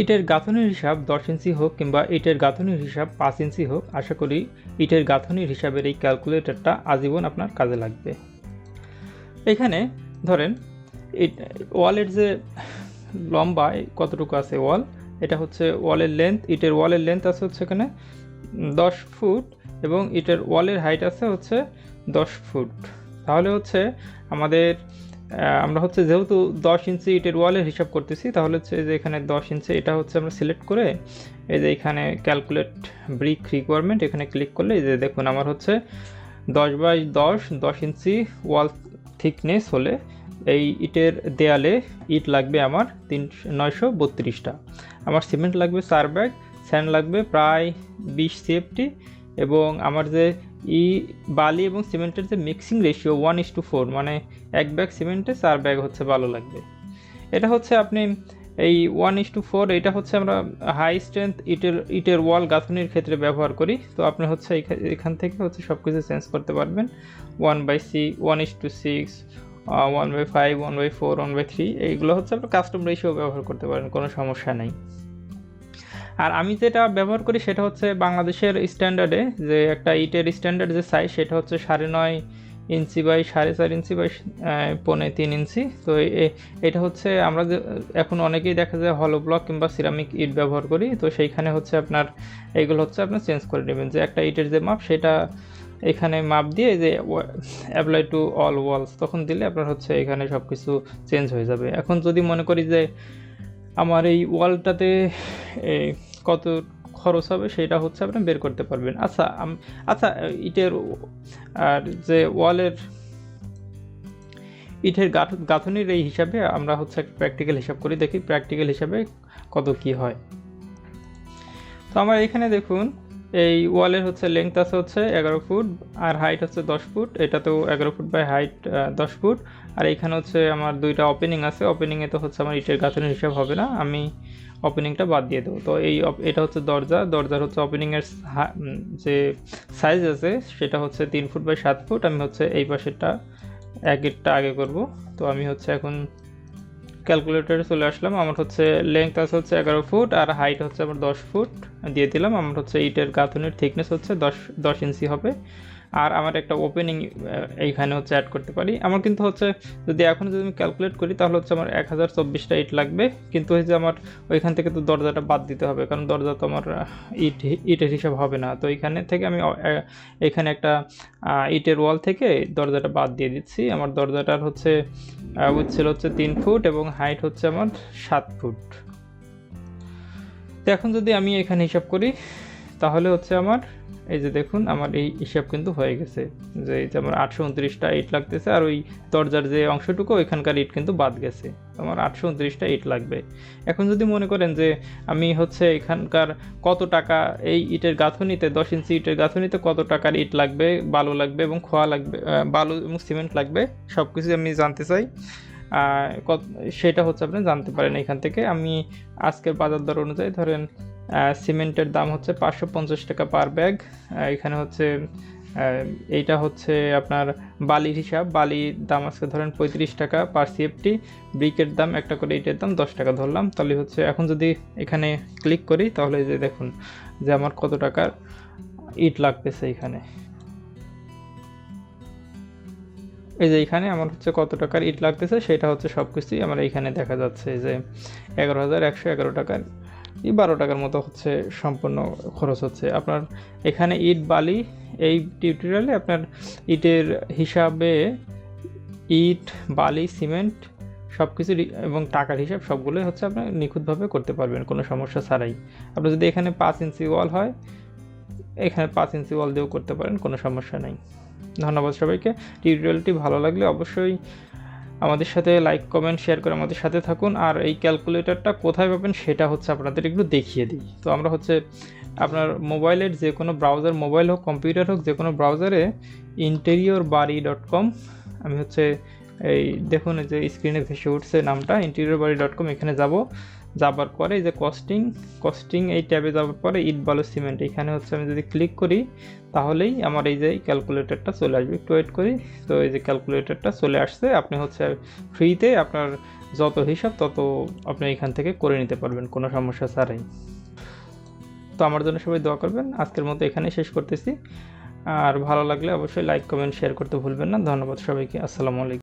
ইটের গাঁথনির হিসাব 10 ইঞ্চি হোক কিংবা ইটের গাঁথনির হিসাব 5 ইঞ্চি হোক, আশা করি ইটের গাঁথনির হিসাবের এই ক্যালকুলেটরটা আজীবন আপনার কাজে লাগবে। এখানে ধরেন ওয়ালের যে লম্বা কতটুকু আছে ওয়াল, এটা হচ্ছে ওয়ালের লেন্থ, ইটের ওয়ালের লেন্থ আছে হচ্ছে এখানে 10 ফুট এবং ইটের ওয়ালের হাইট আছে হচ্ছে 10 ফুট। তাহলে হচ্ছে আমাদের আমরা হচ্ছে যেহেতু 10 ইঞ্চি ইটের ওয়ালের হিসাব করতেছি, তাহলে হচ্ছে যে এখানে 10 ইঞ্চি এটা হচ্ছে আমরা সিলেক্ট করে এই যে এখানে ক্যালকুলেট ব্রিক রিকোয়ারমেন্ট এখানে ক্লিক করলে এই যে দেখুন আমার হচ্ছে 10 ইঞ্চি ওয়াল থিকনেস হলে এই ইটের দেয়ালে ইট লাগবে আমার 932টা। আমার সিমেন্ট লাগবে 4 ব্যাগ, স্যান্ড লাগবে প্রায় 20 সিএফটি এবং আমার যে বালি এবং সিমেন্টের যে মিক্সিং রেশিও 1:4, মানে 1 ব্যাগ সিমেন্টে 4 ব্যাগ হচ্ছে বালু লাগবে। এটা হচ্ছে আপনি এই 1:4 এটা হচ্ছে আমরা হাই স্ট্রেংথ ইটের ওয়াল গাঁথনির ক্ষেত্রে ব্যবহার করি। তো আপনি হচ্ছে এখান থেকে হচ্ছে সব কিছু চেঞ্জ করতে পারবেন। 1/6, 1:6, 1/5, 1/4, 1/3 এইগুলো হচ্ছে আপনি কাস্টম রেশিও ব্যবহার করতে পারেন, কোনো সমস্যা নেই। আর আমি যেটা ব্যবহার করি সেটা হচ্ছে বাংলাদেশের স্ট্যান্ডার্ডে যে একটা ইটের স্ট্যান্ডার্ড যে সাইজ সেটা হচ্ছে 9.5 ইঞ্চি বাই 4.5 ইঞ্চি বাই 3.25 ইঞ্চি। তো এটা হচ্ছে আমরা যে এখন অনেকেই দেখা যায় হলো ব্লক কিংবা সিরামিক ইট ব্যবহার করি, তো সেইখানে হচ্ছে আপনার এইগুলো হচ্ছে আপনার চেঞ্জ করে নেবেন যে একটা ইটের যে মাপ সেটা এখানে মাপ দিয়ে যে অ্যাপ্লাই টু অল ওয়ালস তখন দিলে আপনার হচ্ছে এখানে সব কিছু চেঞ্জ হয়ে যাবে। এখন যদি মনে করি যে আমার এই ওয়ালটাতে কত খরচ হবে সেটা হচ্ছে আপনি বের করতে পারবেন। আচ্ছা ইটের আর যে ওয়ালের ইটের গাঁথনির এই হিসাবে আমরা হচ্ছে একটা প্র্যাকটিক্যাল হিসাব করি, দেখি প্র্যাকটিক্যাল হিসাবে কত কি হয়। তো আমার এখানে দেখুন এই ওয়ালের হচ্ছে লেংথ আছে হচ্ছে 11 ফুট আর হাইট হচ্ছে 10 ফুট, এটাতেও 11 ফুট বাই হাইট 10 ফুট। আর এখানে হচ্ছে আমার দুইটা ওপেনিং আছে, ওপেনিংয়ে তো হচ্ছে আমার ইটের গাঁথনির হিসাব হবে না, আমি ওপেনিংটা বাদ দিয়ে দেবো। তো এটা হচ্ছে দরজার হচ্ছে ওপেনিংয়ের যে সাইজ আছে সেটা হচ্ছে 3 ফুট বাই 7 ফুট। আমি হচ্ছে এই পাশেরটা একটা আগে করব। তো আমি হচ্ছে এখন ক্যালকুলেটরে চলে আসলাম। আমার হচ্ছে লেংথ আছে হচ্ছে 11 ফুট আর হাইট হচ্ছে আমার 10 ফুট দিয়ে দিলাম। আমার হচ্ছে ইটের গাঁথনির থিকনেস হচ্ছে 10 ইঞ্চি হবে। আর আমার একটা ওপেনিং এইখানে হচ্ছে অ্যাড করতে পারি। আমার কিন্তু হচ্ছে যদি আমি ক্যালকুলেট করি তাহলে হচ্ছে আমার 1024টা ইট লাগবে, কিন্তু হচ্ছে আমার ওইখান থেকে তো দরজাটা বাদ দিতে হবে, কারণ দরজা তো আমার ইটের হিসাব হবে না। তো এইখানে থেকে আমি এখানে একটা ইটের ওয়াল থেকে দরজাটা বাদ দিয়ে দিচ্ছি। আমার দরজাটার হচ্ছে উইথ ছিল হচ্ছে 3 ফুট এবং হাইট হচ্ছে আমার 7 ফুট। তো এখন যদি আমি এখানে হিসাব করি তাহলে হচ্ছে আমার এই যে দেখুন আমার এই হিসাব কিন্তু হয়ে গেছে যে এই যে আমার 829টা ইট লাগতেছে আর ওই দরজার যে অংশটুকু ওইখানকার ইট কিন্তু বাদ গেছে, আমার 829টা ইট লাগবে। এখন যদি মনে করেন যে আমি হচ্ছে এখানকার কত টাকা এই ইটের গাঁথনিতে 10 ইঞ্চি ইটের গাঁথনিতে কত টাকার ইট লাগবে, বালু লাগবে এবং খোয়া লাগবে, বালু এবং সিমেন্ট লাগবে, সব কিছু আমি জানতে চাই, সেটা হচ্ছে আপনি জানতে পারেন এখান থেকে। আমি আজকের বাজার দর অনুযায়ী ধরেন সিমেন্টের দাম হচ্ছে 550 টাকা পার ব্যাগ। এখানে হচ্ছে এইটা হচ্ছে আপনার বালির হিসাব, বালির দাম আছে ধরেন 35 টাকা পার সিএফটি। ব্রিকের দাম একটা করে ইটের দাম 10 টাকা ধরলাম। তাহলে হচ্ছে এখন যদি এখানে ক্লিক করি তাহলে যে দেখুন যে আমার কত টাকার ইট লাগতেছে এখানে, এই যে এখানে আমার হচ্ছে কত টাকার ইট লাগতেছে সেটা হচ্ছে সব কিছুই আমার এইখানে দেখা যাচ্ছে যে 11,111 টাকার 12 টাকার মতো হচ্ছে সম্পূর্ণ খরচ হচ্ছে আপনার এখানে ইট বালি। এই টিউটোরিয়ালে আপনার ইটের হিসাবে ইট বালি সিমেন্ট সব কিছু এবং টাকার হিসাব সবগুলোই হচ্ছে আপনার নিখুঁতভাবে করতে পারবেন কোনো সমস্যা ছাড়াই। আপনার যদি এখানে 5 ইঞ্চি ওয়াল হয় এখানে 5 ইঞ্চি ওয়াল দিয়েও করতে পারেন, কোনো সমস্যা নেই। ধন্যবাদ সবাইকে। টিউটোরিয়ালটি ভালো লাগলে অবশ্যই আমাদের সাথে লাইক কমেন্ট শেয়ার করে আমাদের সাথে থাকুন। আর এই ক্যালকুলেটরটা কোথায় পাবেন সেটা হচ্ছে আপনাদের একটু দেখিয়ে দিই। তো আমরা হচ্ছে আপনার মোবাইলের যে কোনো ব্রাউজার, মোবাইল হোক কম্পিউটার হোক যে কোনো ব্রাউজারে interiorBari.com, আমি হচ্ছে এই দেখুন যে স্ক্রিনে ভেসে উঠছে নামটা interiorBari.com, এখানে যাবার পরে এই যে কস্টিং এই ট্যাবে যাওয়ার পরে ইট বালু সিমেন্ট এখানে হচ্ছে আমি যদি ক্লিক করি তাহলেই আমার এই যে ক্যালকুলেটরটা চলে আসবে। একটু ওয়েট করি। তো এই যে ক্যালকুলেটরটা চলে আসছে, আপনি হচ্ছে ফ্রিতে আপনার যত হিসাব তত আপনি এখান থেকে করে নিতে পারবেন কোনো সমস্যা ছাড়াই। তো আমার জন্য সবাই দোয়া করবেন। আজকের মতো এখানেই শেষ করতেছি। আর ভালো লাগলে অবশ্যই লাইক, কমেন্ট, শেয়ার করতে ভুলবেন না। ধন্যবাদ সবাইকে। আসসালামু আলাইকুম।